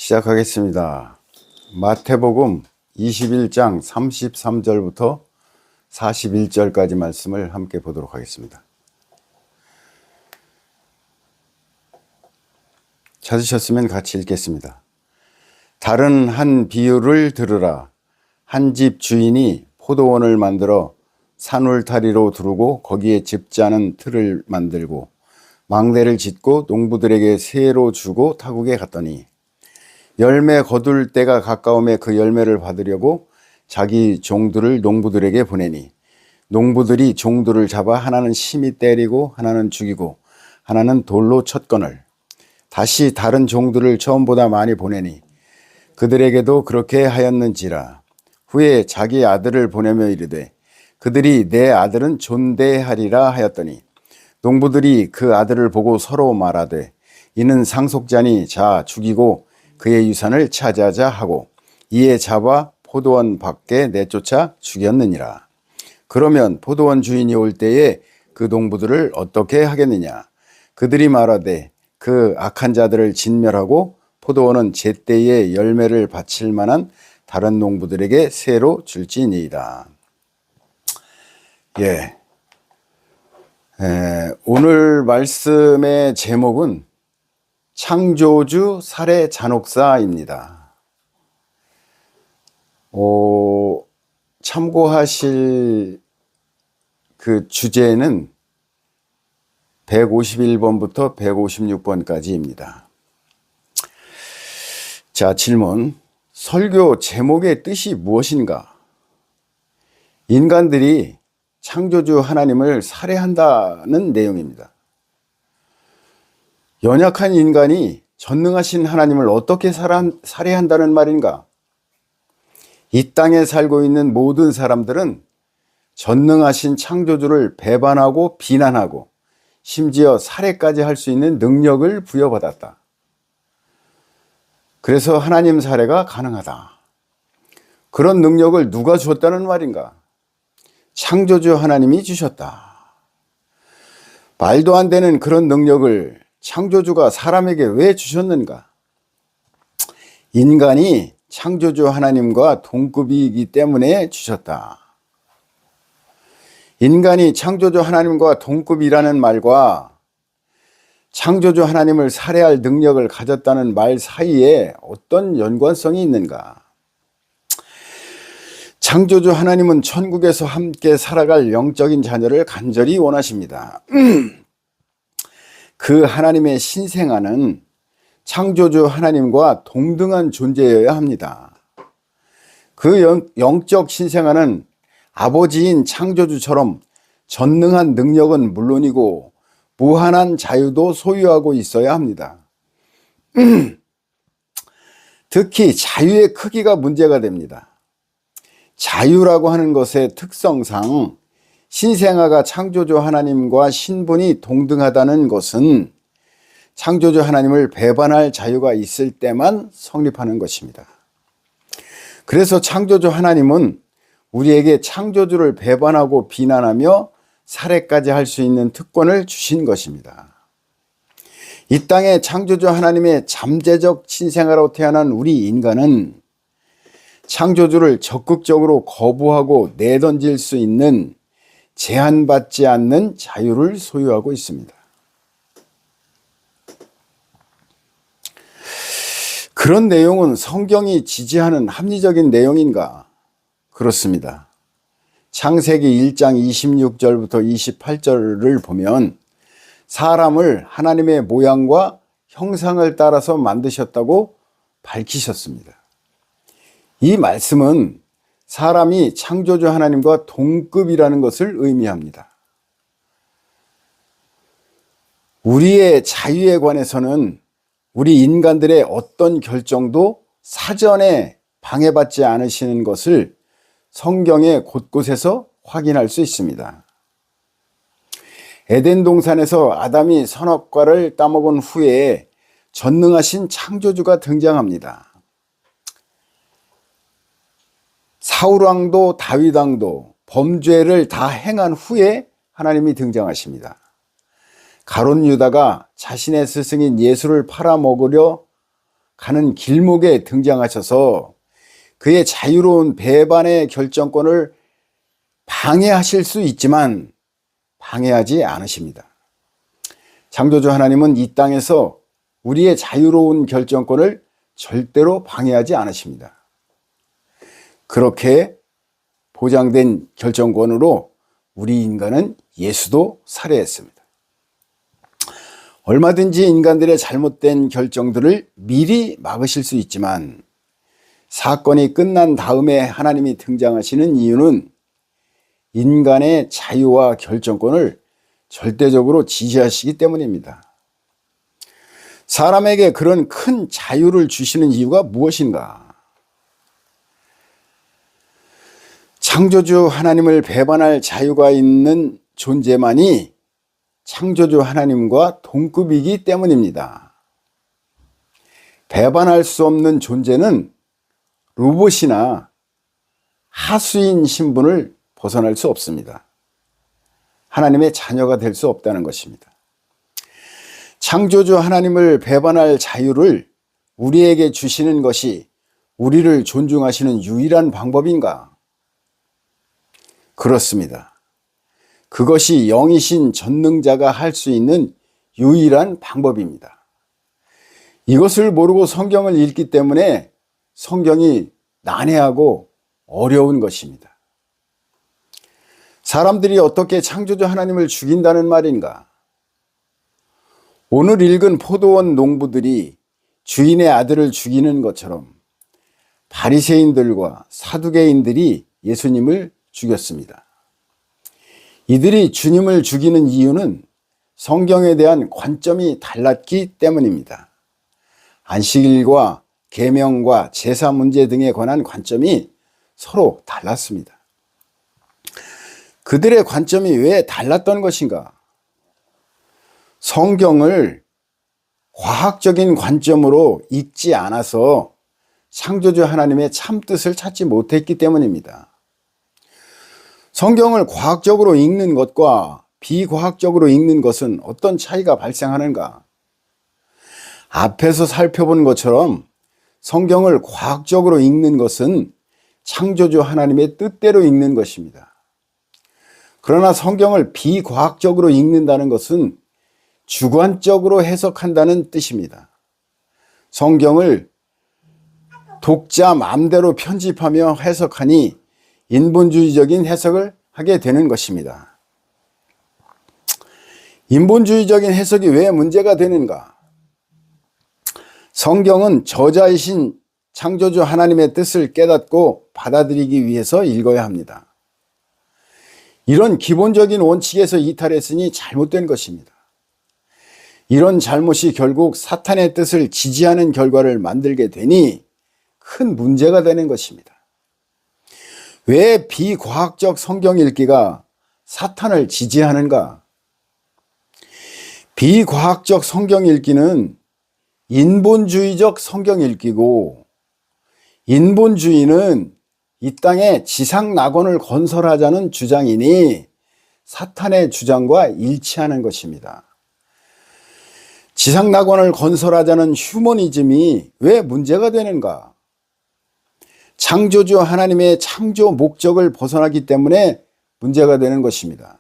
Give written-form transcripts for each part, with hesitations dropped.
시작하겠습니다. 마태복음 21장 33절부터 41절까지 말씀을 함께 보도록 하겠습니다. 찾으셨으면 같이 읽겠습니다. 다른 한 비유를 들으라. 한 집 주인이 포도원을 만들어 산울타리로 두르고 거기에 즙자는 틀을 만들고 망대를 짓고 농부들에게 세로 주고 타국에 갔더니 열매 거둘 때가 가까움에 그 열매를 받으려고 자기 종들을 농부들에게 보내니 농부들이 종들을 잡아 하나는 심히 때리고 하나는 죽이고 하나는 돌로 쳤거늘 다시 다른 종들을 처음보다 많이 보내니 그들에게도 그렇게 하였는지라. 후에 자기 아들을 보내며 이르되 그들이 내 아들은 존대하리라 하였더니 농부들이 그 아들을 보고 서로 말하되 이는 상속자니 자 죽이고 그의 유산을 차지하자 하고 이에 잡아 포도원 밖에 내쫓아 죽였느니라. 그러면 포도원 주인이 올 때에 그 농부들을 어떻게 하겠느냐. 그들이 말하되 그 악한 자들을 진멸하고 포도원은 제때에 열매를 바칠 만한 다른 농부들에게 새로 줄지니이다. 오늘 말씀의 제목은 창조주 살해 잔혹사입니다. 참고하실 그 주제는 151번부터 156번까지입니다. 자, 질문. 설교 제목의 뜻이 무엇인가? 인간들이 창조주 하나님을 살해한다는 내용입니다. 연약한 인간이 전능하신 하나님을 어떻게 살해한다는 말인가? 이 땅에 살고 있는 모든 사람들은 전능하신 창조주를 배반하고 비난하고 심지어 살해까지 할 수 있는 능력을 부여받았다. 그래서 하나님 살해가 가능하다. 그런 능력을 누가 주었다는 말인가? 창조주 하나님이 주셨다. 말도 안 되는 그런 능력을 창조주가 사람에게 왜 주셨는가? 인간이 창조주 하나님과 동급이기 때문에 주셨다. 인간이 창조주 하나님과 동급이라는 말과 창조주 하나님을 살해할 능력을 가졌다는 말 사이에 어떤 연관성이 있는가? 창조주 하나님은 천국에서 함께 살아갈 영적인 자녀를 간절히 원하십니다. 그 하나님의 신생아는 창조주 하나님과 동등한 존재여야 합니다. 그 영적 신생아는 아버지인 창조주처럼 전능한 능력은 물론이고 무한한 자유도 소유하고 있어야 합니다. 특히 자유의 크기가 문제가 됩니다. 자유라고 하는 것의 특성상 신생아가 창조주 하나님과 신분이 동등하다는 것은 창조주 하나님을 배반할 자유가 있을 때만 성립하는 것입니다. 그래서 창조주 하나님은 우리에게 창조주를 배반하고 비난하며 살해까지 할 수 있는 특권을 주신 것입니다. 이 땅에 창조주 하나님의 잠재적 신생아로 태어난 우리 인간은 창조주를 적극적으로 거부하고 내던질 수 있는 제한받지 않는 자유를 소유하고 있습니다. 그런 내용은 성경이 지지하는 합리적인 내용인가? 그렇습니다. 창세기 1장 26절부터 28절을 보면 사람을 하나님의 모양과 형상을 따라서 만드셨다고 밝히셨습니다. 이 말씀은 사람이 창조주 하나님과 동급이라는 것을 의미합니다. 우리의 자유에 관해서는 우리 인간들의 어떤 결정도 사전에 방해받지 않으시는 것을 성경의 곳곳에서 확인할 수 있습니다. 에덴 동산에서 아담이 선악과를 따먹은 후에 전능하신 창조주가 등장합니다. 사울왕도 다윗왕도 범죄를 다 행한 후에 하나님이 등장하십니다. 가룟 유다가 자신의 스승인 예수를 팔아먹으려 가는 길목에 등장하셔서 그의 자유로운 배반의 결정권을 방해하실 수 있지만 방해하지 않으십니다. 창조주 하나님은 이 땅에서 우리의 자유로운 결정권을 절대로 방해하지 않으십니다. 그렇게 보장된 결정권으로 우리 인간은 예수도 살해했습니다. 얼마든지 인간들의 잘못된 결정들을 미리 막으실 수 있지만 사건이 끝난 다음에 하나님이 등장하시는 이유는 인간의 자유와 결정권을 절대적으로 지지하시기 때문입니다. 사람에게 그런 큰 자유를 주시는 이유가 무엇인가? 창조주 하나님을 배반할 자유가 있는 존재만이 창조주 하나님과 동급이기 때문입니다. 배반할 수 없는 존재는 로봇이나 하수인 신분을 벗어날 수 없습니다. 하나님의 자녀가 될 수 없다는 것입니다. 창조주 하나님을 배반할 자유를 우리에게 주시는 것이 우리를 존중하시는 유일한 방법인가? 그렇습니다. 그것이 영이신 전능자가 할 수 있는 유일한 방법입니다. 이것을 모르고 성경을 읽기 때문에 성경이 난해하고 어려운 것입니다. 사람들이 어떻게 창조주 하나님을 죽인다는 말인가? 오늘 읽은 포도원 농부들이 주인의 아들을 죽이는 것처럼 바리새인들과 사두개인들이 예수님을 죽였습니다. 이들이 주님을 죽이는 이유는 성경에 대한 관점이 달랐기 때문입니다. 안식일과 계명과 제사 문제 등에 관한 관점이 서로 달랐습니다. 그들의 관점이 왜 달랐던 것인가? 성경을 과학적인 관점으로 읽지 않아서 창조주 하나님의 참뜻을 찾지 못했기 때문입니다. 성경을 과학적으로 읽는 것과 비과학적으로 읽는 것은 어떤 차이가 발생하는가? 앞에서 살펴본 것처럼 성경을 과학적으로 읽는 것은 창조주 하나님의 뜻대로 읽는 것입니다. 그러나 성경을 비과학적으로 읽는다는 것은 주관적으로 해석한다는 뜻입니다. 성경을 독자 마음대로 편집하며 해석하니 인본주의적인 해석을 하게 되는 것입니다. 인본주의적인 해석이 왜 문제가 되는가? 성경은 저자이신 창조주 하나님의 뜻을 깨닫고 받아들이기 위해서 읽어야 합니다. 이런 기본적인 원칙에서 이탈했으니 잘못된 것입니다. 이런 잘못이 결국 사탄의 뜻을 지지하는 결과를 만들게 되니 큰 문제가 되는 것입니다. 왜 비과학적 성경 읽기가 사탄을 지지하는가? 비과학적 성경 읽기는 인본주의적 성경 읽기고, 인본주의는 이 땅에 지상 낙원을 건설하자는 주장이니 사탄의 주장과 일치하는 것입니다. 지상 낙원을 건설하자는 휴머니즘이 왜 문제가 되는가? 창조주 하나님의 창조 목적을 벗어나기 때문에 문제가 되는 것입니다.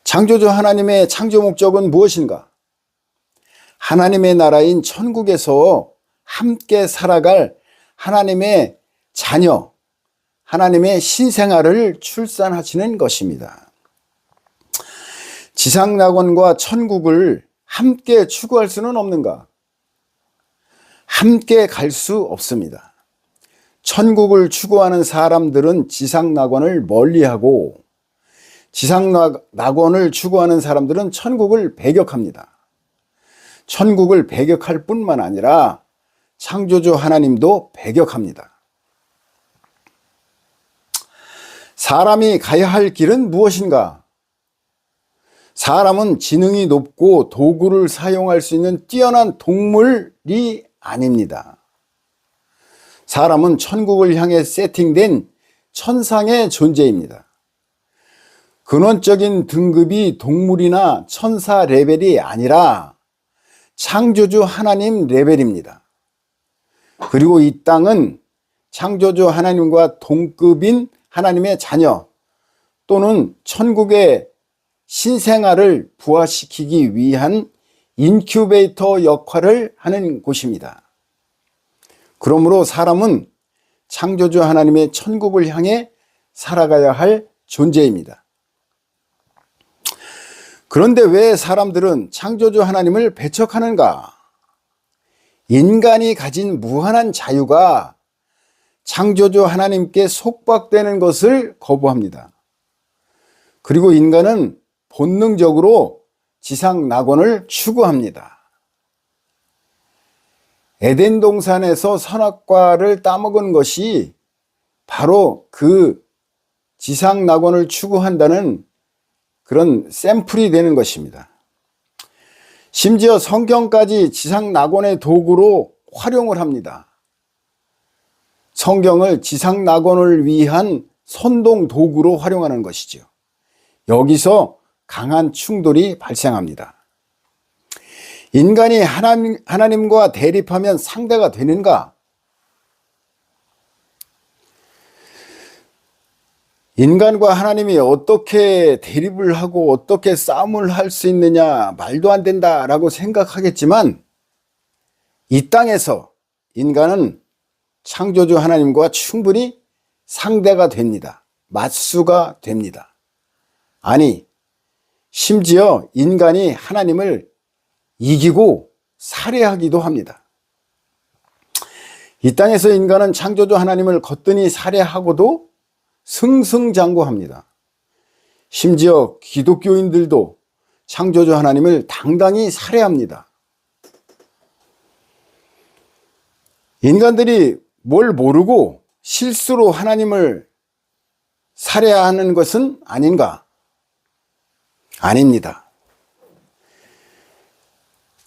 창조주 하나님의 창조 목적은 무엇인가? 하나님의 나라인 천국에서 함께 살아갈 하나님의 자녀, 하나님의 신생아를 출산하시는 것입니다. 지상 낙원과 천국을 함께 추구할 수는 없는가? 함께 갈 수 없습니다. 천국을 추구하는 사람들은 지상 낙원을 멀리하고 지상 낙원을 추구하는 사람들은 천국을 배격합니다. 천국을 배격할 뿐만 아니라 창조주 하나님도 배격합니다. 사람이 가야 할 길은 무엇인가? 사람은 지능이 높고 도구를 사용할 수 있는 뛰어난 동물이 아닙니다. 사람은 천국을 향해 세팅된 천상의 존재입니다. 근원적인 등급이 동물이나 천사 레벨이 아니라 창조주 하나님 레벨입니다. 그리고 이 땅은 창조주 하나님과 동급인 하나님의 자녀 또는 천국의 신생아를 부화시키기 위한 인큐베이터 역할을 하는 곳입니다. 그러므로 사람은 창조주 하나님의 천국을 향해 살아가야 할 존재입니다. 그런데 왜 사람들은 창조주 하나님을 배척하는가? 인간이 가진 무한한 자유가 창조주 하나님께 속박되는 것을 거부합니다. 그리고 인간은 본능적으로 지상 낙원을 추구합니다. 에덴 동산에서 선악과를 따먹은 것이 바로 그 지상 낙원을 추구한다는 그런 샘플이 되는 것입니다. 심지어 성경까지 지상 낙원의 도구로 활용을 합니다. 성경을 지상 낙원을 위한 선동 도구로 활용하는 것이죠. 여기서 강한 충돌이 발생합니다. 인간이 하나님과 대립하면 상대가 되는가? 인간과 하나님이 어떻게 대립을 하고 어떻게 싸움을 할 수 있느냐, 말도 안 된다라고 생각하겠지만 이 땅에서 인간은 창조주 하나님과 충분히 상대가 됩니다. 맞수가 됩니다. 아니, 심지어 인간이 하나님을 이기고 살해하기도 합니다. 이 땅에서 인간은 창조주 하나님을 거뜬히 살해하고도 승승장구합니다. 심지어 기독교인들도 창조주 하나님을 당당히 살해합니다. 인간들이 뭘 모르고 실수로 하나님을 살해하는 것은 아닌가? 아닙니다.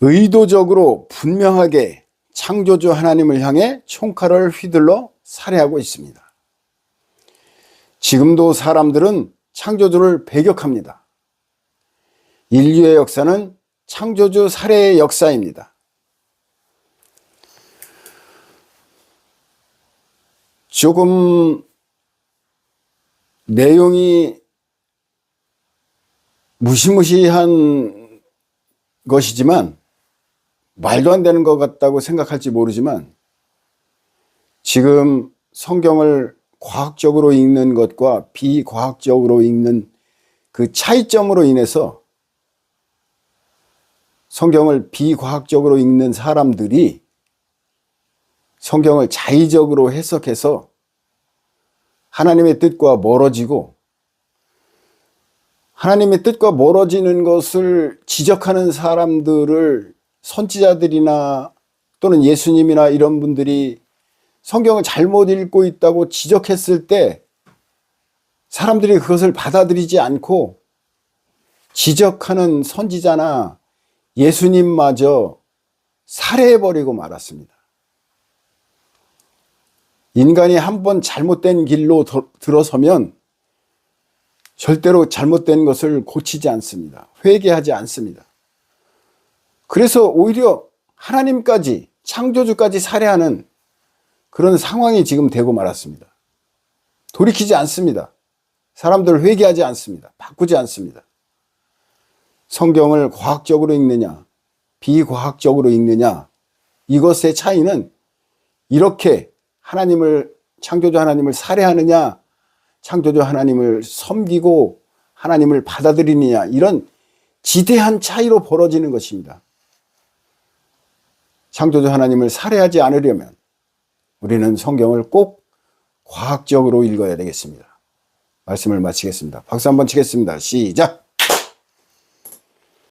의도적으로 분명하게 창조주 하나님을 향해 총칼을 휘둘러 살해하고 있습니다. 지금도 사람들은 창조주를 배격합니다. 인류의 역사는 창조주 살해의 역사입니다. 조금 내용이 무시무시한 것이지만 말도 안 되는 것 같다고 생각할지 모르지만 지금 성경을 과학적으로 읽는 것과 비과학적으로 읽는 그 차이점으로 인해서 성경을 비과학적으로 읽는 사람들이 성경을 자의적으로 해석해서 하나님의 뜻과 멀어지고 하나님의 뜻과 멀어지는 것을 지적하는 사람들을 선지자들이나 또는 예수님이나 이런 분들이 성경을 잘못 읽고 있다고 지적했을 때 사람들이 그것을 받아들이지 않고 지적하는 선지자나 예수님마저 살해해버리고 말았습니다. 인간이 한번 잘못된 길로 들어서면 절대로 잘못된 것을 고치지 않습니다. 회개하지 않습니다. 그래서 오히려 하나님까지, 창조주까지 살해하는 그런 상황이 지금 되고 말았습니다. 돌이키지 않습니다. 사람들 회개하지 않습니다. 바꾸지 않습니다. 성경을 과학적으로 읽느냐, 비과학적으로 읽느냐, 이것의 차이는 이렇게 창조주 하나님을 살해하느냐, 창조주 하나님을 섬기고 하나님을 받아들이느냐, 이런 지대한 차이로 벌어지는 것입니다. 창조주 하나님을 살해하지 않으려면 우리는 성경을 꼭 과학적으로 읽어야 되겠습니다. 말씀을 마치겠습니다. 박수 한번 치겠습니다. 시작!